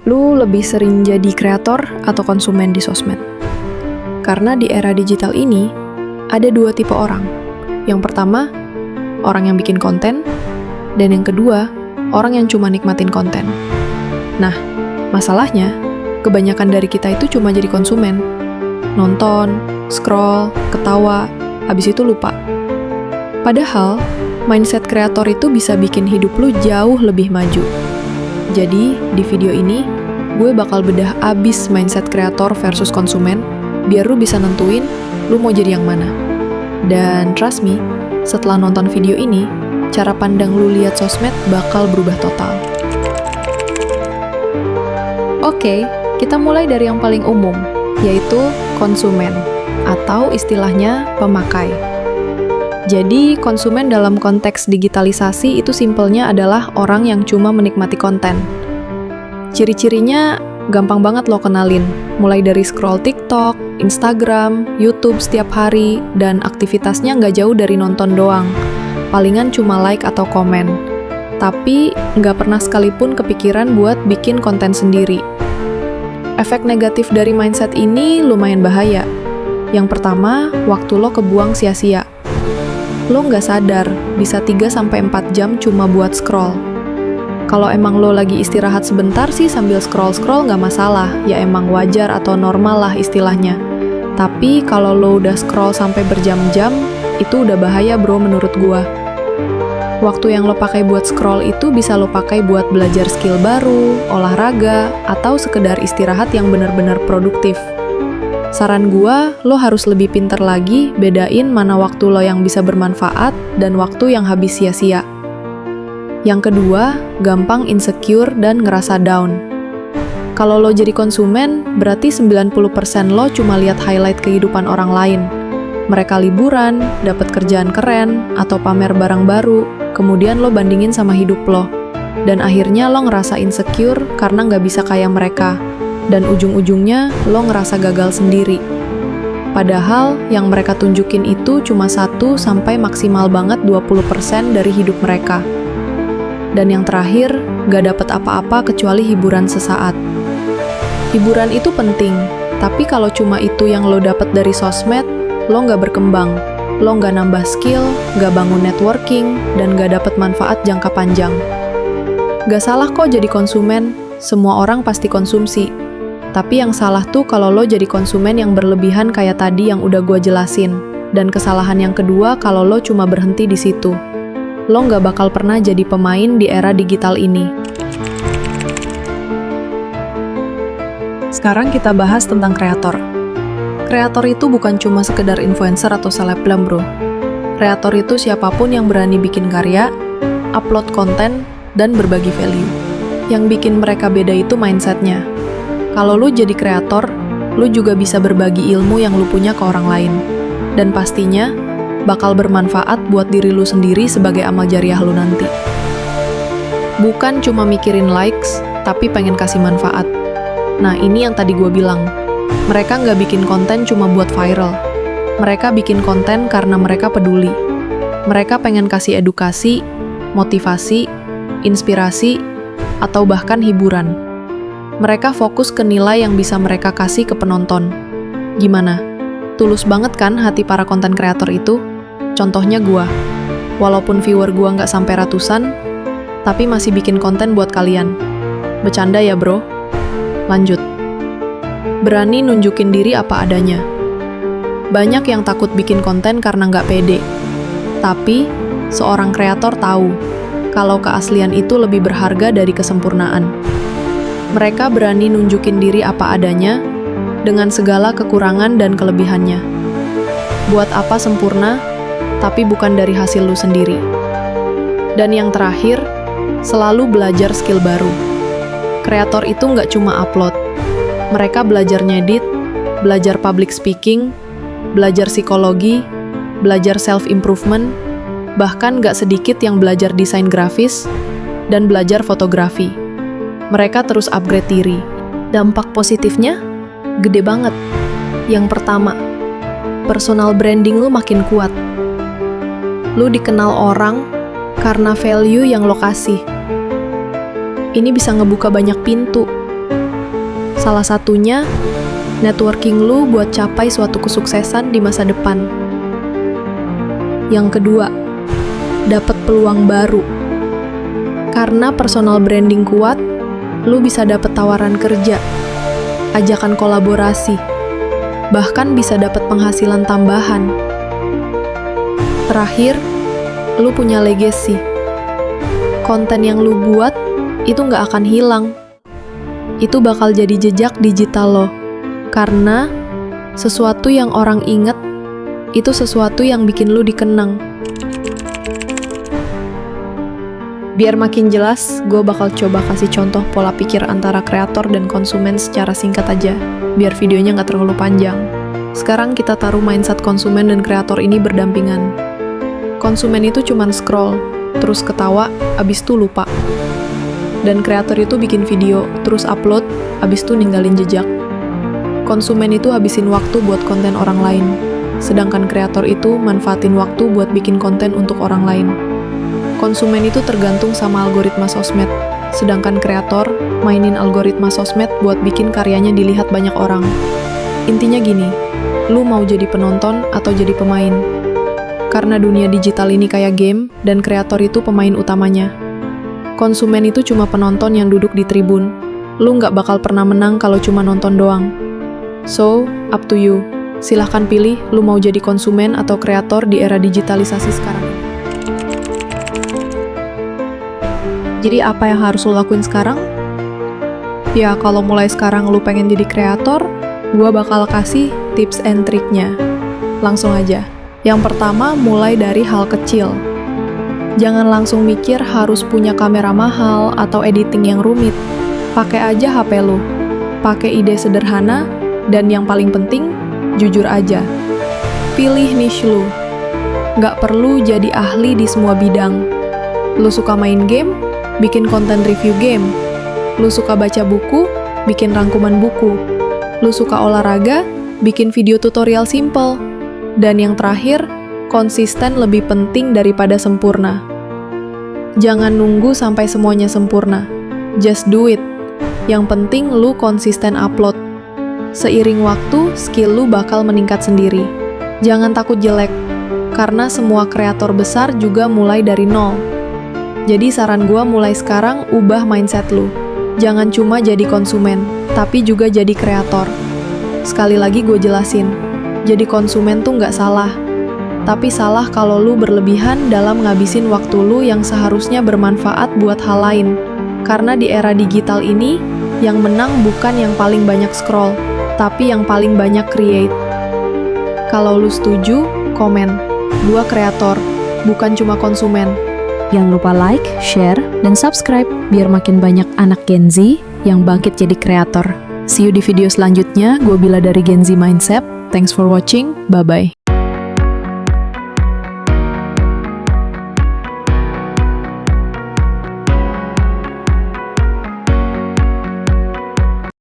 Lu lebih sering jadi kreator atau konsumen di sosmed? Karena di era digital ini, ada dua tipe orang. Yang pertama, orang yang bikin konten, dan yang kedua, orang yang cuma nikmatin konten. Nah, masalahnya, kebanyakan dari kita itu cuma jadi konsumen. Nonton, scroll, ketawa, habis itu lupa. Padahal, mindset kreator itu bisa bikin hidup lu jauh lebih maju. Jadi, di video ini, gue bakal bedah abis mindset kreator versus konsumen, biar lu bisa nentuin lu mau jadi yang mana. Dan trust me, setelah nonton video ini, cara pandang lu lihat sosmed bakal berubah total. Oke, kita mulai dari yang paling umum, yaitu konsumen, atau istilahnya pemakai. Jadi, konsumen dalam konteks digitalisasi itu simpelnya adalah orang yang cuma menikmati konten. Ciri-cirinya gampang banget lo kenalin, mulai dari scroll TikTok, Instagram, YouTube setiap hari, dan aktivitasnya nggak jauh dari nonton doang. Palingan cuma like atau komen. Tapi, nggak pernah sekalipun kepikiran buat bikin konten sendiri. Efek negatif dari mindset ini lumayan bahaya. Yang pertama, waktu lo kebuang sia-sia. Lo nggak sadar, bisa 3-4 jam cuma buat scroll. Kalau emang lo lagi istirahat sebentar sih sambil scroll-scroll nggak masalah, ya emang wajar atau normal lah istilahnya. Tapi kalau lo udah scroll sampai berjam-jam, itu udah bahaya bro menurut gua. Waktu yang lo pakai buat scroll itu bisa lo pakai buat belajar skill baru, olahraga, atau sekedar istirahat yang benar-benar produktif. Saran gua, lo harus lebih pinter lagi bedain mana waktu lo yang bisa bermanfaat dan waktu yang habis sia-sia. Yang kedua, gampang insecure dan ngerasa down. Kalau lo jadi konsumen, berarti 90% lo cuma lihat highlight kehidupan orang lain. Mereka liburan, dapat kerjaan keren, atau pamer barang baru, kemudian lo bandingin sama hidup lo. Dan akhirnya lo ngerasa insecure karena nggak bisa kayak mereka. Dan ujung-ujungnya lo ngerasa gagal sendiri. Padahal yang mereka tunjukin itu cuma 1 sampai maksimal banget 20% dari hidup mereka. Dan yang terakhir, gak dapet apa-apa kecuali hiburan sesaat. Hiburan itu penting, tapi kalau cuma itu yang lo dapet dari sosmed, lo gak berkembang, lo gak nambah skill, gak bangun networking, dan gak dapet manfaat jangka panjang. Gak salah kok jadi konsumen, semua orang pasti konsumsi. Tapi yang salah tuh kalau lo jadi konsumen yang berlebihan kayak tadi yang udah gue jelasin. Dan kesalahan yang kedua kalau lo cuma berhenti di situ. Lo nggak bakal pernah jadi pemain di era digital ini. Sekarang kita bahas tentang kreator. Kreator itu bukan cuma sekedar influencer atau selebgram bro. Kreator itu siapapun yang berani bikin karya, upload konten, dan berbagi value. Yang bikin mereka beda itu mindsetnya. Kalau lu jadi kreator, lu juga bisa berbagi ilmu yang lu punya ke orang lain. Dan pastinya, bakal bermanfaat buat diri lu sendiri sebagai amal jariah lu nanti. Bukan cuma mikirin likes, tapi pengen kasih manfaat. Nah, ini yang tadi gue bilang. Mereka nggak bikin konten cuma buat viral. Mereka bikin konten karena mereka peduli. Mereka pengen kasih edukasi, motivasi, inspirasi, atau bahkan hiburan. Mereka fokus ke nilai yang bisa mereka kasih ke penonton. Gimana? Tulus banget kan hati para konten kreator itu? Contohnya gua. Walaupun viewer gua nggak sampai ratusan, tapi masih bikin konten buat kalian. Bercanda ya bro? Lanjut. Berani nunjukin diri apa adanya. Banyak yang takut bikin konten karena nggak pede. Tapi, seorang kreator tahu kalau keaslian itu lebih berharga dari kesempurnaan. Mereka berani nunjukin diri apa adanya, dengan segala kekurangan dan kelebihannya. Buat apa sempurna, tapi bukan dari hasil lu sendiri. Dan yang terakhir, selalu belajar skill baru. Kreator itu nggak cuma upload. Mereka belajar ngedit, belajar public speaking, belajar psikologi, belajar self-improvement, bahkan nggak sedikit yang belajar desain grafis, dan belajar fotografi. Mereka terus upgrade diri. Dampak positifnya gede banget. Yang pertama, personal branding lu makin kuat. Lu dikenal orang karena value yang lo kasih. Ini bisa ngebuka banyak pintu. Salah satunya, networking lu buat capai suatu kesuksesan di masa depan. Yang kedua, dapat peluang baru. Karena personal branding kuat, lu bisa dapat tawaran kerja, ajakan kolaborasi, bahkan bisa dapat penghasilan tambahan. Terakhir, lu punya legacy. Konten yang lu buat itu nggak akan hilang. Itu bakal jadi jejak digital lo. Karena sesuatu yang orang inget, itu sesuatu yang bikin lu dikenang. Biar makin jelas, gue bakal coba kasih contoh pola pikir antara kreator dan konsumen secara singkat aja, biar videonya nggak terlalu panjang. Sekarang kita taruh mindset konsumen dan kreator ini berdampingan. Konsumen itu cuman scroll, terus ketawa, abis itu lupa. Dan kreator itu bikin video, terus upload, abis itu ninggalin jejak. Konsumen itu habisin waktu buat konten orang lain, sedangkan kreator itu manfaatin waktu buat bikin konten untuk orang lain. Konsumen itu tergantung sama algoritma sosmed, sedangkan kreator mainin algoritma sosmed buat bikin karyanya dilihat banyak orang. Intinya gini, lu mau jadi penonton atau jadi pemain? Karena dunia digital ini kayak game, dan kreator itu pemain utamanya. Konsumen itu cuma penonton yang duduk di tribun. Lu nggak bakal pernah menang kalau cuma nonton doang. So, up to you. Silahkan pilih lu mau jadi konsumen atau kreator di era digitalisasi sekarang ini. Jadi apa yang harus lu lakuin sekarang? Ya, kalau mulai sekarang lu pengen jadi kreator, gua bakal kasih tips and triknya. Langsung aja. Yang pertama, mulai dari hal kecil. Jangan langsung mikir harus punya kamera mahal atau editing yang rumit. Pakai aja HP lu. Pakai ide sederhana, dan yang paling penting, jujur aja. Pilih niche lu. Nggak perlu jadi ahli di semua bidang. Lu suka main game? Bikin konten review game. Lu suka baca buku? Bikin rangkuman buku. Lu suka olahraga? Bikin video tutorial simple. Dan yang terakhir, konsisten lebih penting daripada sempurna. Jangan nunggu sampai semuanya sempurna. Just do it. Yang penting lu konsisten upload. Seiring waktu, skill lu bakal meningkat sendiri. Jangan takut jelek, karena semua kreator besar juga mulai dari nol. Jadi saran gua mulai sekarang ubah mindset lu. Jangan cuma jadi konsumen, tapi juga jadi kreator. Sekali lagi gue jelasin, jadi konsumen tuh nggak salah. Tapi salah kalau lu berlebihan dalam ngabisin waktu lu yang seharusnya bermanfaat buat hal lain. Karena di era digital ini, yang menang bukan yang paling banyak scroll, tapi yang paling banyak create. Kalau lu setuju, komen. Gua kreator, bukan cuma konsumen. Jangan lupa like, share, dan subscribe biar makin banyak anak Gen Z yang bangkit jadi kreator. See you di video selanjutnya, gue Bila dari Gen Z Mindset. Thanks for watching, bye-bye.